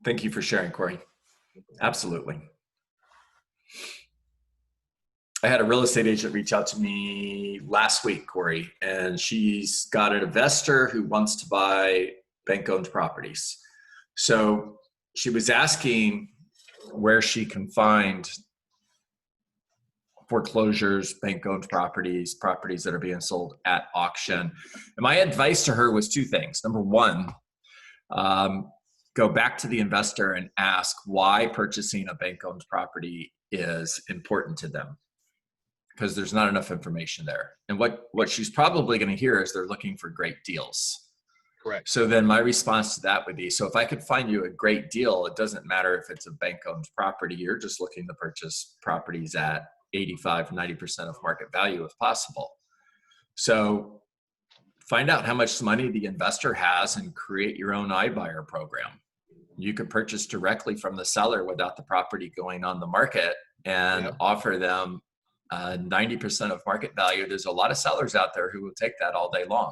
Thank you for sharing, Corey. Absolutely. I had a real estate agent reach out to me last week, Corey, and she's got an investor who wants to buy bank-owned properties. So she was asking where she can find foreclosures, bank-owned properties, properties that are being sold at auction. And my advice to her was two things. Number one, go back to the investor and ask why purchasing a bank-owned property is important to them, because there's not enough information there. And what she's probably going to hear is they're looking for great deals. Correct. So then my response to that would be, so if I could find you a great deal, it doesn't matter if it's a bank-owned property, you're just looking to purchase properties at 85, 90% of market value if possible. So find out how much money the investor has and create your own iBuyer program. You could purchase directly from the seller without the property going on the market and offer them 90% of market value. There's a lot of sellers out there who will take that all day long.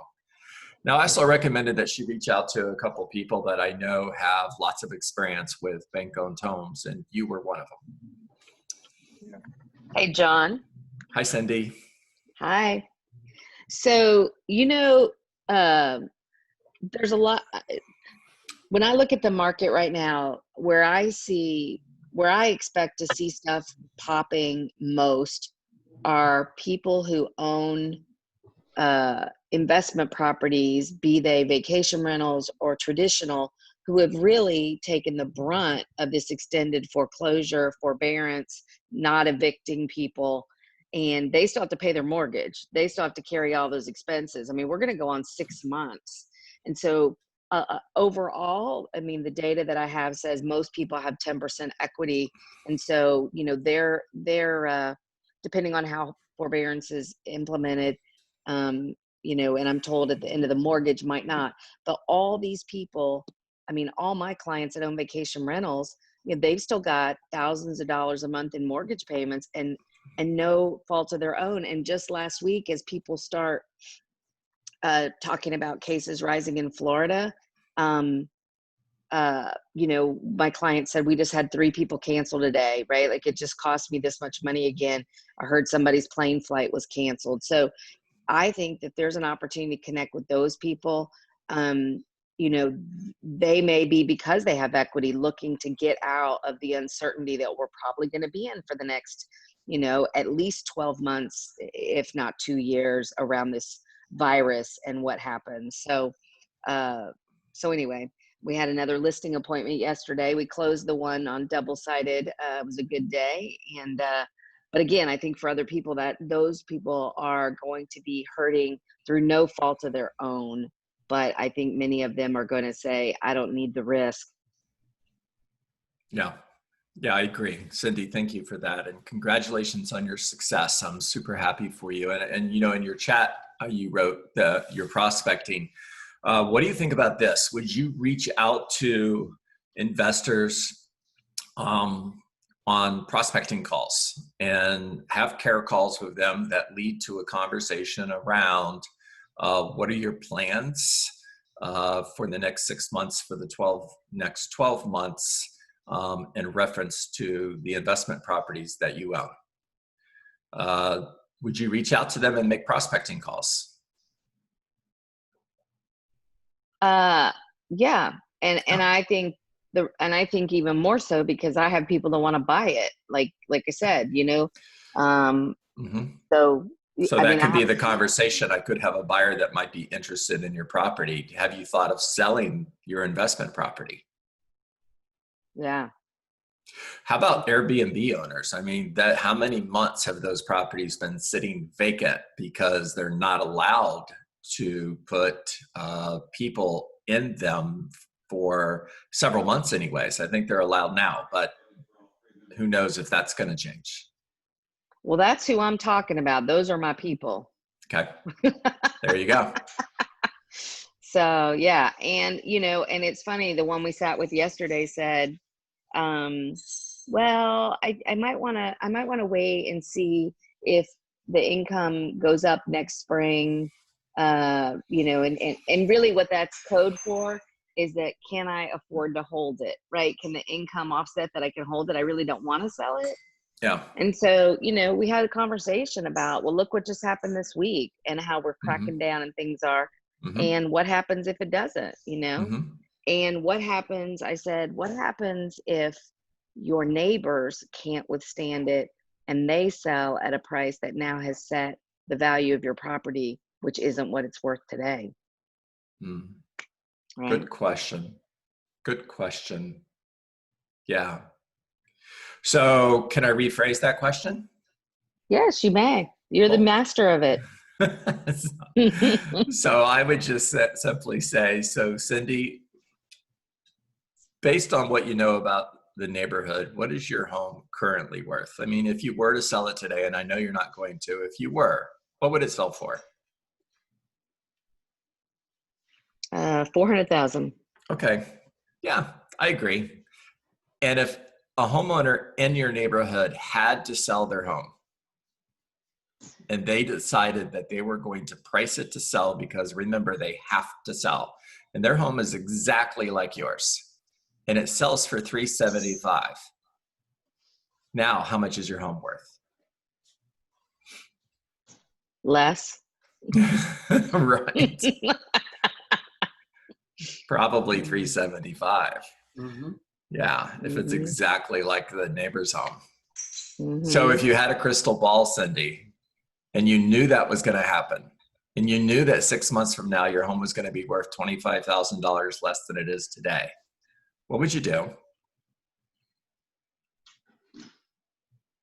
Now, I also recommended that she reach out to a couple people that I know have lots of experience with bank-owned homes, and you were one of them. Hey, John. Hi, Cindy. Hi. So, there's a lot. When I look at the market right now, where I expect to see stuff popping most are people who own investment properties, be they vacation rentals or traditional, who have really taken the brunt of this extended foreclosure, forbearance, not evicting people, and they still have to pay their mortgage. They still have to carry all those expenses. I mean, we're going to go on 6 months. And so overall, I mean, the data that I have says most people have 10% equity. And so, they're depending on how forbearance is implemented, and I'm told at the end of the mortgage might not, but all these people, I mean, all my clients that own vacation rentals, they've still got thousands of dollars a month in mortgage payments and no fault of their own. And just last week, as people start talking about cases rising in Florida, my client said, we just had 3 people cancel today, right? Like, it just cost me this much money again. I heard somebody's plane flight was canceled. So I think that there's an opportunity to connect with those people. They may be, because they have equity, looking to get out of the uncertainty that we're probably going to be in for the next, at least 12 months, if not 2 years, around this virus and what happens. So anyway, we had another listing appointment yesterday. We closed the one on double-sided. It was a good day. And, but again, I think for other people, that those people are going to be hurting through no fault of their own. But I think many of them are going to say, I don't need the risk. Yeah, I agree. Cindy, thank you for that. And congratulations on your success. I'm super happy for you. And in your chat, you wrote you're prospecting. What do you think about this? Would you reach out to investors on prospecting calls and have care calls with them that lead to a conversation around what are your plans for the next 6 months, for the next 12 months, in reference to the investment properties that you own? Would you reach out to them and make prospecting calls? Yeah. And I think I think even more so because I have people that want to buy it. Like I said, So that could be the conversation. I could have a buyer that might be interested in your property. Have you thought of selling your investment property? Yeah. How about Airbnb owners? I mean, how many months have those properties been sitting vacant because they're not allowed to put people in them for several months anyways? I think they're allowed now, but who knows if that's going to change. Well, that's who I'm talking about. Those are my people. Okay. There you go. So, yeah. And, and it's funny, the one we sat with yesterday said, well, I might want to wait and see if the income goes up next spring, and really what that's code for is that, can I afford to hold it, right? Can the income offset that I can hold it? I really don't want to sell it. Yeah. And so, we had a conversation about, well, look what just happened this week and how we're Mm-hmm. cracking down and things are, Mm-hmm. and what happens if it doesn't, Mm-hmm. and what happens, I said, what happens if your neighbors can't withstand it and they sell at a price that now has set the value of your property, which isn't what it's worth today, Mm. right? Good question. Good question. Yeah. So can I rephrase that question? Yes, you may. You're the Cool. master of it. So I would just simply say, so Cindy, based on what you know about the neighborhood, what is your home currently worth? I mean, if you were to sell it today, and I know you're not going to, if you were, what would it sell for? 400,000. Okay. Yeah, I agree. And if a homeowner in your neighborhood had to sell their home and they decided that they were going to price it to sell, because remember, they have to sell, and their home is exactly like yours, and it sells for 375. Now, how much is your home worth? Less. Right. Probably 375. Mm-hmm. Yeah, if it's exactly like the neighbor's home. Mm-hmm. So if you had a crystal ball, Cindy, and you knew that was going to happen, and you knew that 6 months from now your home was going to be worth $25,000 less than it is today, what would you do?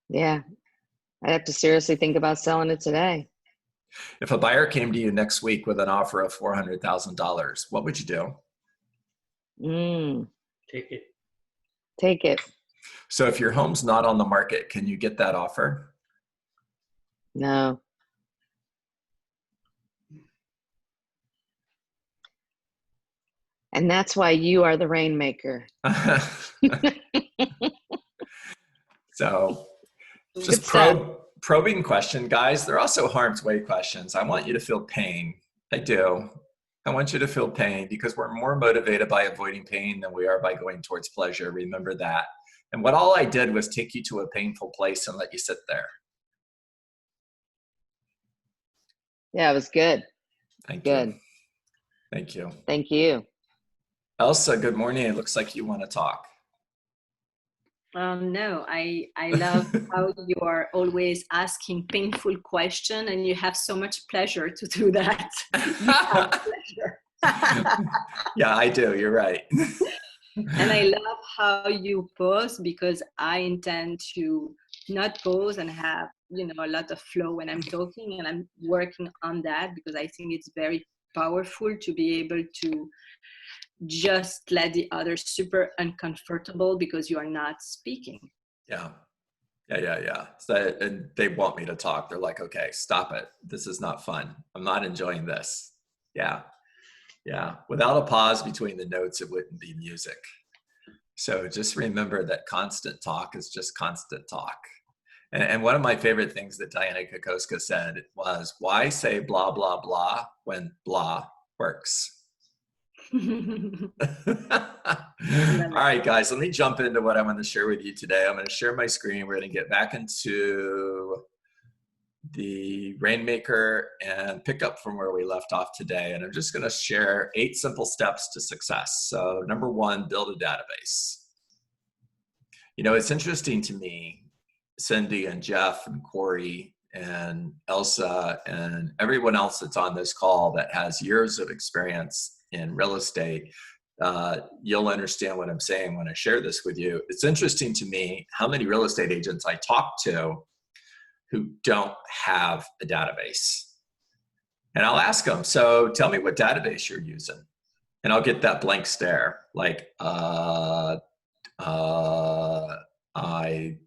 Yeah, I'd have to seriously think about selling it today. If a buyer came to you next week with an offer of $400,000, what would you do? Take it. Take it. So if your home's not on the market, can you get that offer? No. And that's why you are the rainmaker. So just Good stuff. probing question, guys. They're also harm's way questions. I want you to feel pain. I do. I want you to feel pain, because we're more motivated by avoiding pain than we are by going towards pleasure. Remember that. And what all I did was take you to a painful place and let you sit there. Yeah, it was good. Thank Good. you. Thank you. Thank you. Elsa, good morning. It looks like you want to talk. No, I love how you are always asking painful questions, and you have so much pleasure to do that. You have pleasure. Yeah, I do. You're right. And I love how you pause, because I intend to not pause and have, a lot of flow when I'm talking, and I'm working on that, because I think it's very powerful to be able to just let the other super uncomfortable because you are not speaking. Yeah. So, and they want me to talk. They're like, okay, stop it. This is not fun. I'm not enjoying this. Yeah. Without a pause between the notes, it wouldn't be music. So just remember that constant talk is just constant talk. And one of my favorite things that Diana Kokoska said was, why say blah, blah, blah when blah works? All right, guys, let me jump into what I'm going to share with you today. I'm going to share my screen. We're going to get back into the Rainmaker and pick up from where we left off today. And I'm just going to share 8 simple steps to success. So number 1, build a database. It's interesting to me, Cindy and Jeff and Corey and Elsa and everyone else that's on this call that has years of experience in real estate. You'll understand what I'm saying when I share this with you. It's interesting to me how many real estate agents I talk to who don't have a database. And I'll ask them, so tell me what database you're using. And I'll get that blank stare, like, I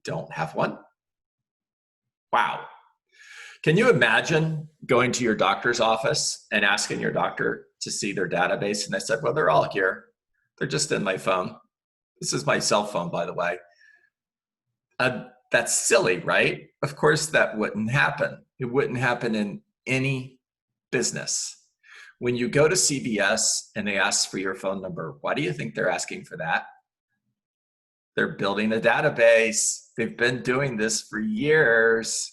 don't have one. Wow. Can you imagine going to your doctor's office and asking your doctor to see their database? And they said, well, they're all here. They're just in my phone. This is my cell phone, by the way. That's silly, right? Of course, that wouldn't happen. It wouldn't happen in any business. When you go to CVS and they ask for your phone number, why do you think they're asking for that? They're building a database. They've been doing this for years.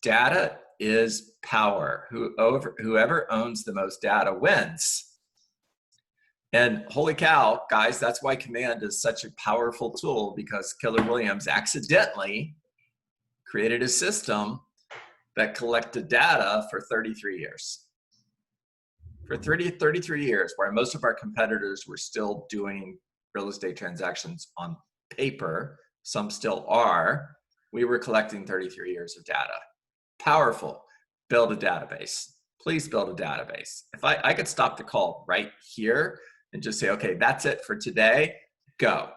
Data is power. Whoever owns the most data wins. And holy cow, guys, that's why Command is such a powerful tool, because Keller Williams accidentally created a system that collected data for 33 years. For 33 years, where most of our competitors were still doing real estate transactions on paper, some still are, we were collecting 33 years of data. Powerful. Build a database. Please build a database. If I could stop the call right here and just say, okay, that's it for today, go.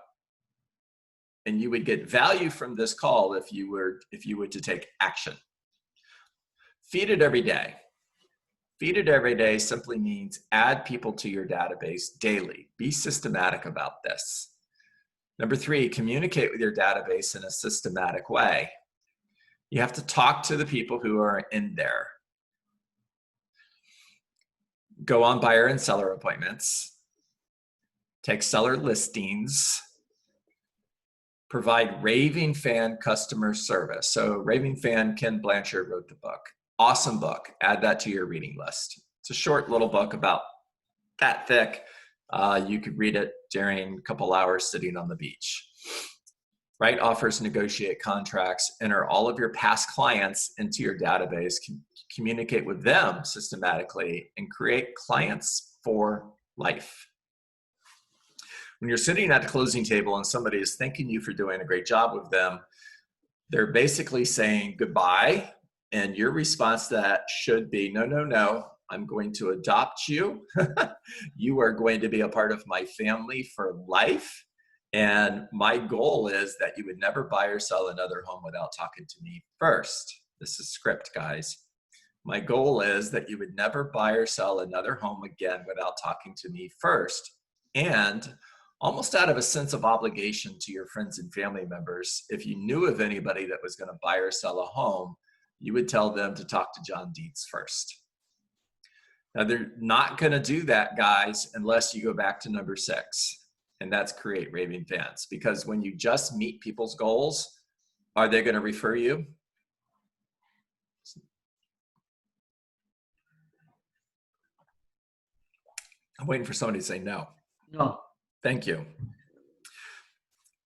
And you would get value from this call if you were to take action. Feed it every day. Feed it every day simply means add people to your database daily. Be systematic about this. Number 3, communicate with your database in a systematic way. You have to talk to the people who are in there. Go on buyer and seller appointments. Take seller listings. Provide raving fan customer service. So Raving Fan, Ken Blanchard wrote the book. Awesome book. Add that to your reading list. It's a short little book about that thick. You could read it during a couple hours sitting on the beach. Write offers, negotiate contracts, enter all of your past clients into your database, communicate with them systematically, and create clients for life. When you're sitting at the closing table and somebody is thanking you for doing a great job with them, they're basically saying goodbye. And your response to that should be, no, no, no, I'm going to adopt you. You are going to be a part of my family for life. And my goal is that you would never buy or sell another home without talking to me first. This is script, guys. My goal is that you would never buy or sell another home again without talking to me first. And almost out of a sense of obligation to your friends and family members, if you knew of anybody that was going to buy or sell a home, you would tell them to talk to John Dietz first. Now, they're not going to do that, guys, unless you go back to number 6, and that's create raving fans. Because when you just meet people's goals, are they going to refer you? I'm waiting for somebody to say no. No. Thank you.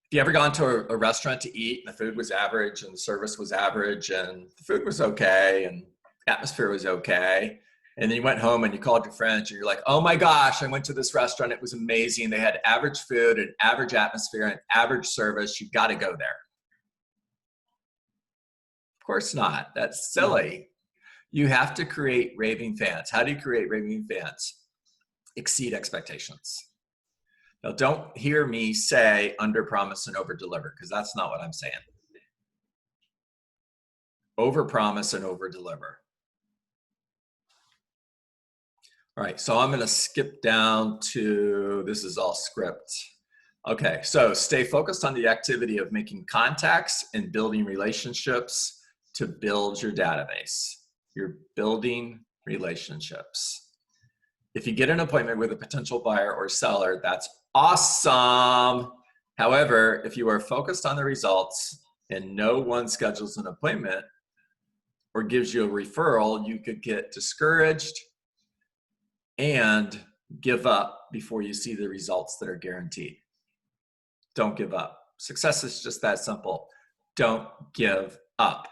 If you ever gone to a restaurant to eat and the food was average and the service was average and the food was okay and atmosphere was okay, and then you went home and you called your friends and you're like, oh my gosh, I went to this restaurant, it was amazing, they had average food and average atmosphere and average service, you got to go there. Of course not. That's silly. You have to create raving fans. How do you create raving fans? Exceed expectations. Now, don't hear me say under promise and over deliver, because that's not what I'm saying. Over promise and over deliver. All right, so I'm going to skip down to, this is all script. Okay, so stay focused on the activity of making contacts and building relationships to build your database. You're building relationships. If you get an appointment with a potential buyer or seller, that's awesome. However, if you are focused on the results and no one schedules an appointment or gives you a referral, you could get discouraged and give up before you see the results that are guaranteed. Don't give up. Success is just that simple. Don't give up.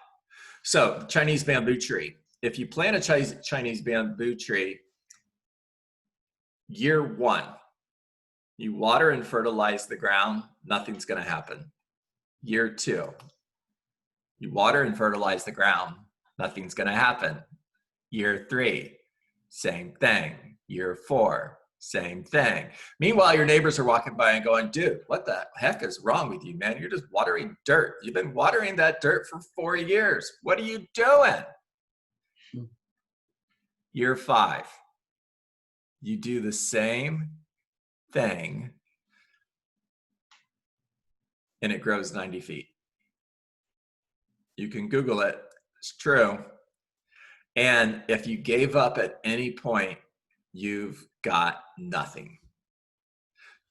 So, Chinese bamboo tree. If you plant a Chinese bamboo tree, year 1, you water and fertilize the ground, nothing's going to happen. Year 2, you water and fertilize the ground, nothing's going to happen. Year 3, same thing. Year 4, same thing. Meanwhile, your neighbors are walking by and going, dude, what the heck is wrong with you, man? You're just watering dirt. You've been watering that dirt for 4 years. What are you doing? Year 5, you do the same thing and it grows 90 feet. You can Google it. It's true. And if you gave up at any point, you've got nothing.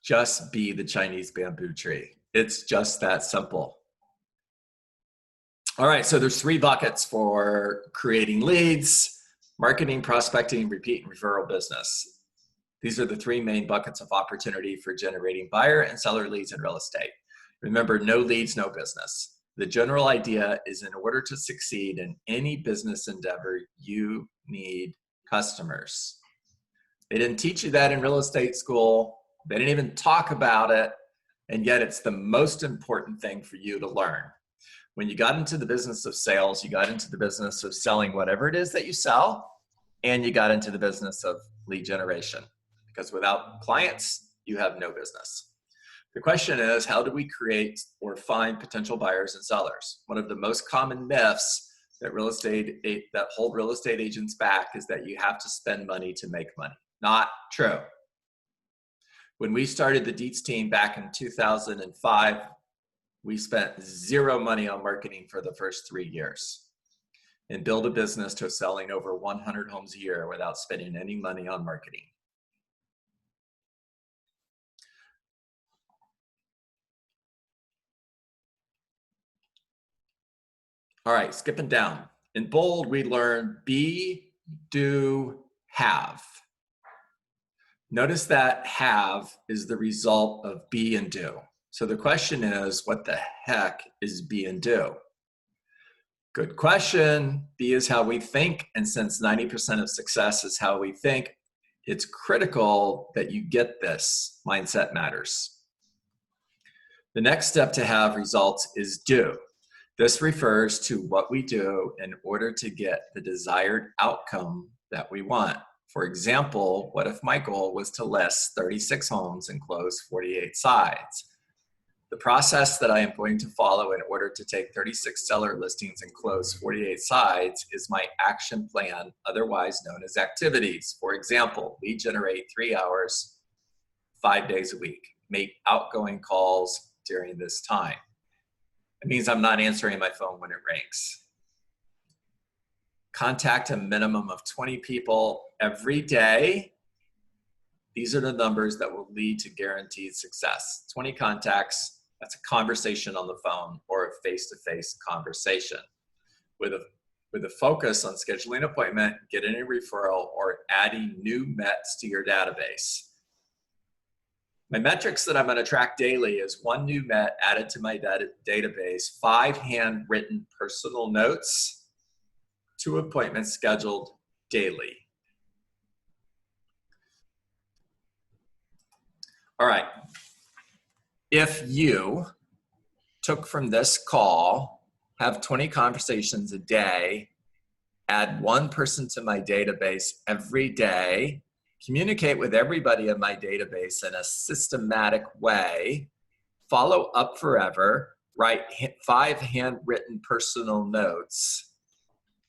Just be the Chinese bamboo tree. It's just that simple. All right, so there's 3 buckets for creating leads: marketing, prospecting, repeat, and referral business. These are the 3 main buckets of opportunity for generating buyer and seller leads in real estate. Remember, no leads, no business. The general idea is, in order to succeed in any business endeavor, you need customers. They didn't teach you that in real estate school. They didn't even talk about it. And yet it's the most important thing for you to learn. When you got into the business of sales, you got into the business of selling whatever it is that you sell, and you got into the business of lead generation. Because without clients, you have no business. The question is, how do we create or find potential buyers and sellers? One of the most common myths that hold real estate agents back is that you have to spend money to make money. Not true. When we started the Dietz team back in 2005, we spent 0 money on marketing for the first 3 years and built a business to selling over 100 homes a year without spending any money on marketing. All right, skipping down. In bold, we learn be, do, have. Notice that have is the result of be and do. So the question is, what the heck is be and do? Good question. Be is how we think, and since 90% of success is how we think, it's critical that you get this. Mindset matters. The next step to have results is do. This refers to what we do in order to get the desired outcome that we want. For example, what if my goal was to list 36 homes and close 48 sides? The process that I am going to follow in order to take 36 seller listings and close 48 sides is my action plan, otherwise known as activities. For example, lead generate 3 hours, 5 days a week. Make outgoing calls during this time. It means I'm not answering my phone when it rings. Contact a minimum of 20 people every day. These are the numbers that will lead to guaranteed success. 20 contacts, that's a conversation on the phone or a face-to-face conversation. With a focus on scheduling an appointment, getting a referral, or adding new METs to your database. My metrics that I'm going to track daily is 1 new MET added to my database, 5 handwritten personal notes, 2 appointments scheduled daily. All right. If you took from this call, have 20 conversations a day, add 1 person to my database every day, communicate with everybody in my database in a systematic way, follow up forever, write 5 handwritten personal notes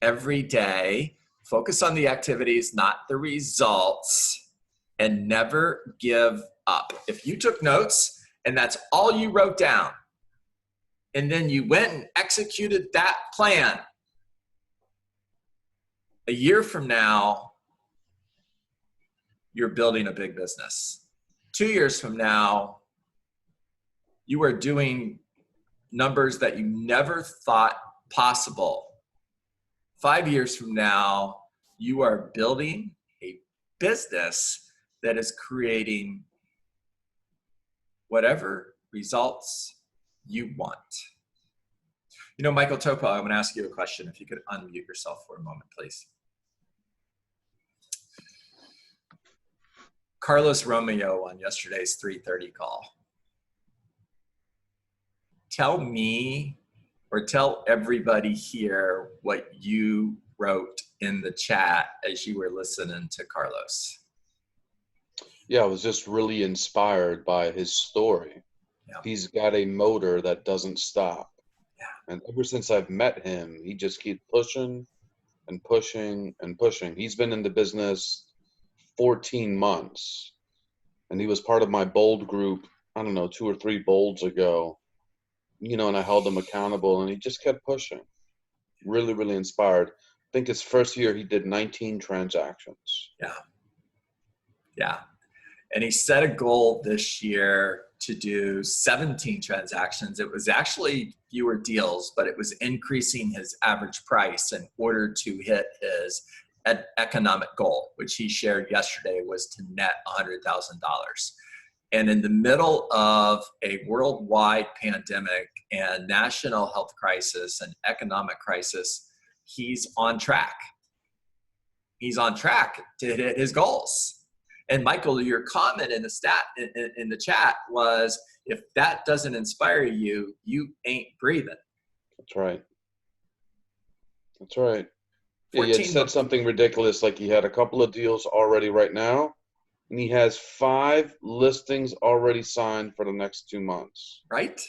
every day, focus on the activities, not the results, and never give up. If you took notes and that's all you wrote down, and then you went and executed that plan, a year from now, you're building a big business. 2 years from now, you are doing numbers that you never thought possible. 5 years from now, you are building a business that is creating whatever results you want. You know, Michael Topo, I'm going to ask you a question. If you could unmute yourself for a moment, please. Carlos Romeo on yesterday's 3:30 call. Tell me, or tell everybody here, what you wrote in the chat as you were listening to Carlos. Yeah, I was just really inspired by his story. Yeah. He's got a motor that doesn't stop. Yeah. And ever since I've met him, he just keeps pushing and pushing and pushing. He's been in the business 14 months. And he was part of my bold group, I don't know, 2 or 3 bolds ago. You know, and I held him accountable, and he just kept pushing. Really, really inspired. I think his first year he did 19 transactions. Yeah. Yeah. And he set a goal this year to do 17 transactions. It was actually fewer deals, but it was increasing his average price in order to hit his economic goal, which he shared yesterday was to net $100,000. And in the middle of a worldwide pandemic and national health crisis and economic crisis, he's on track. He's on track to hit his goals. And Michael, your comment in the chat was, if that doesn't inspire you, you ain't breathing. That's right. That's right. Yeah, he had said something ridiculous, like he had a couple of deals already right now, and he has 5 listings already signed for the next 2 months. Right?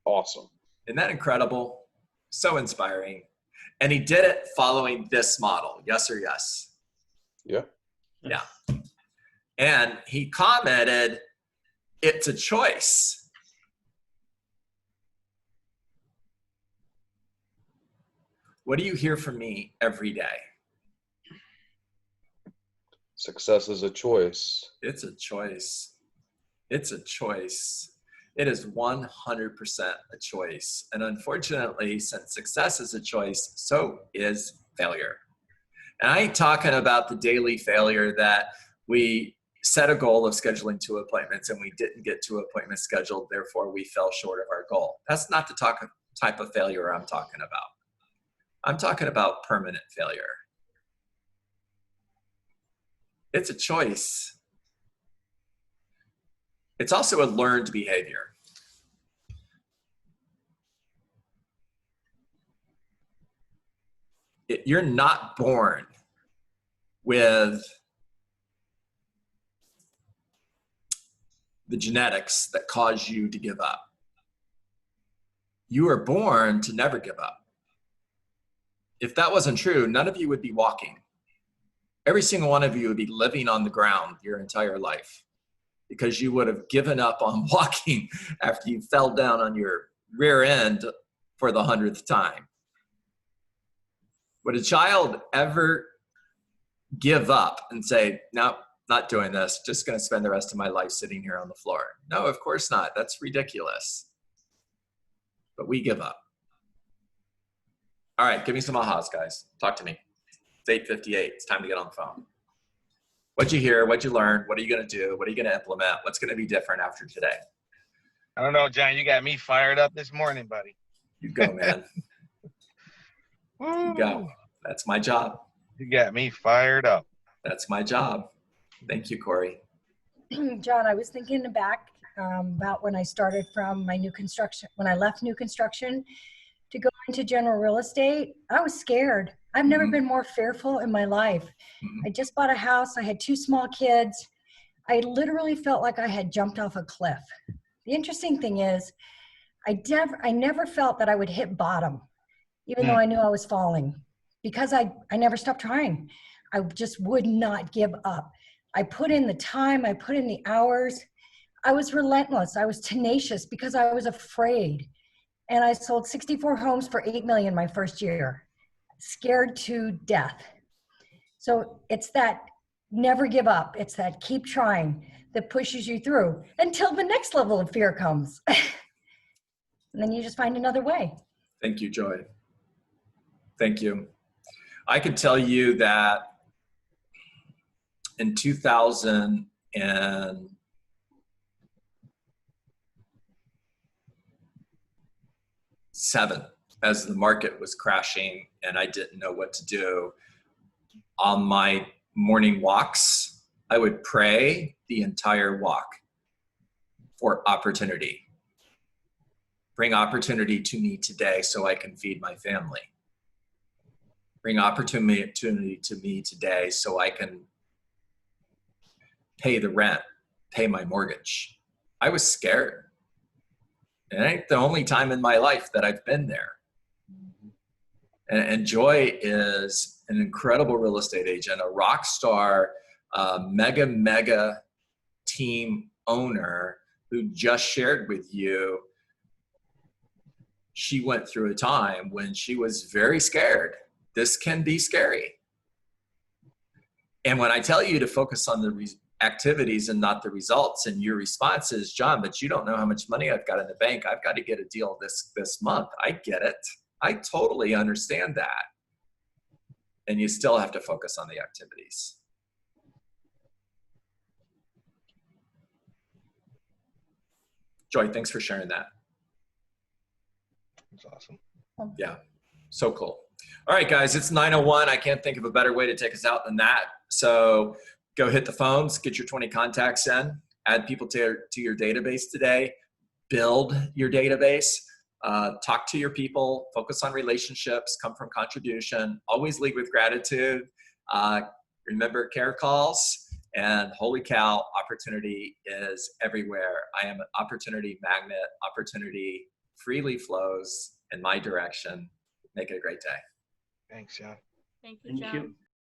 Awesome. Isn't that incredible? So inspiring. And he did it following this model. Yes or yes? Yeah. Yeah. And he commented, it's a choice. What do you hear from me every day? Success is a choice. It's a choice. It's a choice. It is 100% a choice. And unfortunately, since success is a choice, so is failure. And I ain't talking about the daily failure that we set a goal of scheduling 2 appointments and we didn't get 2 appointments scheduled, therefore we fell short of our goal. That's not the type of failure I'm talking about. I'm talking about permanent failure. It's a choice. It's also a learned behavior. You're not born with the genetics that cause you to give up. You are born to never give up. If that wasn't true, none of you would be walking. Every single one of you would be living on the ground your entire life because you would have given up on walking after you fell down on your rear end for the 100th time. Would a child ever give up and say, no, not doing this, just going to spend the rest of my life sitting here on the floor? No, of course not. That's ridiculous. But we give up. All right, give me some ahas, guys. Talk to me. It's 8:58. It's time to get on the phone. What'd you hear? What'd you learn? What are you going to do? What are you going to implement? What's going to be different after today? I don't know, John. You got me fired up this morning, buddy. You go, man. You go. That's my job. You got me fired up. That's my job. Thank you, Corey. John, I was thinking back about when I started from my new construction, when I left new construction to go into general real estate. I was scared. I've never been more fearful in my life. I just bought a house. I had 2 small kids. I literally felt like I had jumped off a cliff. The interesting thing is, I never felt that I would hit bottom, even though I knew I was falling, because I never stopped trying. I just would not give up. I put in the time, I put in the hours. I was relentless. I was tenacious because I was afraid. And I sold 64 homes for $8 million my first year, scared to death. So it's that never give up. It's that keep trying that pushes you through until the next level of fear comes. And then you just find another way. Thank you, Joy. Thank you. I could tell you that in 2007, as the market was crashing and I didn't know what to do, on my morning walks, I would pray the entire walk for opportunity. Bring opportunity to me today so I can feed my family. Bring opportunity to me today so I can pay the rent, pay my mortgage. I was scared. And it ain't the only time in my life that I've been there. And Joy is an incredible real estate agent, a rock star, mega team owner who just shared with you she went through a time when she was very scared. This can be scary. And when I tell you to focus on the activities and not the results, and your response is, John, but you don't know how much money I've got in the bank. I've got to get a deal this month. I get it. I totally understand that. And you still have to focus on the activities. Joy, thanks for sharing that. That's awesome. Yeah, so cool. All right, guys, it's 9:01. I can't think of a better way to take us out than that. So go hit the phones, get your 20 contacts in, add people to your database today, build your database, talk to your people, focus on relationships, come from contribution, always lead with gratitude. Remember care calls, and holy cow, opportunity is everywhere. I am an opportunity magnet. Opportunity freely flows in my direction. Make it a great day. Thanks, John. Thank you, John.